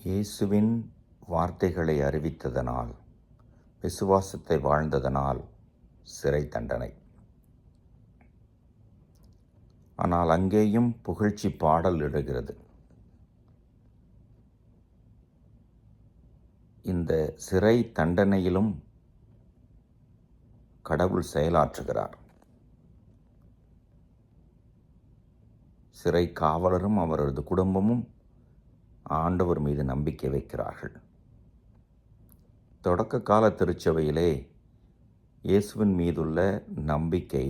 இயேசுவின் வார்த்தைகளை அறிவித்ததனால், விசுவாசத்தை வாழ்ந்ததனால் சிறை தண்டனை. ஆனால் அங்கேயும் புகழ்ச்சி பாடல் எழுகிறது. இந்த சிறை தண்டனையிலும் கடவுள் செயலாற்றுகிறார். சிறை காவலரும் அவரது குடும்பமும் ஆண்டவர் மீது நம்பிக்கை வைக்கிறார்கள். தொடக்க கால திருச்சபையிலே இயேசுவின் மீதுள்ள நம்பிக்கை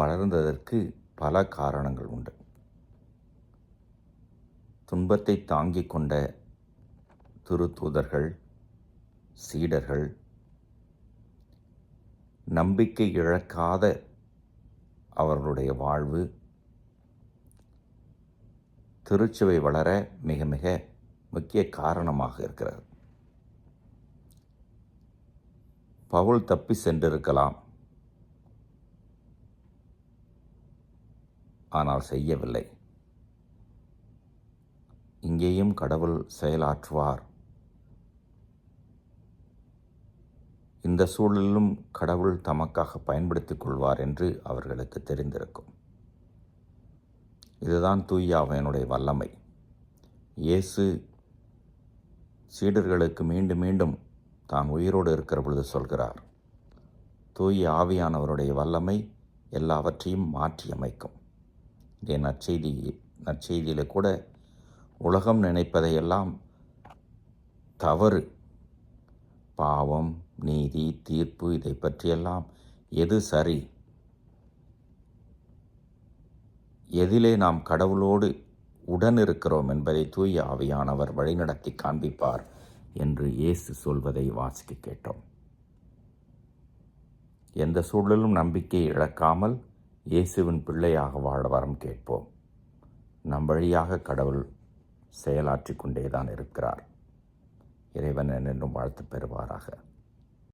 வளர்ந்ததற்கு பல காரணங்கள் உண்டு. துன்பத்தை தாங்கிக் கொண்ட திருத்தூதர்கள், சீடர்கள், நம்பிக்கை இழக்காத அவர்களுடைய வாழ்வு திருச்சபை வளர மிக மிக முக்கிய காரணமாக இருக்கிறது. பவுல் தப்பி சென்றிருக்கலாம், ஆனால் செய்யவில்லை. இங்கேயும் கடவுள் செயலாற்றுவார். இந்த சூழலிலும் கடவுள் தமக்காக பயன்படுத்திக் கொள்வார் என்று அவர்களுக்கு தெரிந்திருக்கும். இதுதான் தூய ஆவியானுடைய வல்லமை. இயேசு சீடர்களுக்கு மீண்டும் மீண்டும் தான் உயிரோடு இருக்கிற பொழுது சொல்கிறார், தூய ஆவியானவருடைய வல்லமை எல்லாவற்றையும் மாற்றி அமைக்கும். இதே நற்செய்தியில் கூட உலகம் நினைப்பதையெல்லாம் தவறு, பாவம், நீதி, தீர்ப்பு, இதை பற்றியெல்லாம் எது சரி, எதிலே நாம் கடவுளோடு உடன் இருக்கிறோம் என்பதை தூய ஆவியானவர் வழிநடத்தி காண்பிப்பார் என்று இயேசு சொல்வதை வாசிக்க கேட்டோம். எந்த சூழலும் நம்பிக்கையை இழக்காமல் இயேசுவின் பிள்ளையாக வாழ வரம் கேட்போம். நம் வழியாக கடவுள் செயலாற்றி கொண்டேதான் இருக்கிறார். இறைவன் என்றும் வாழ்த்து பெறுவாராக.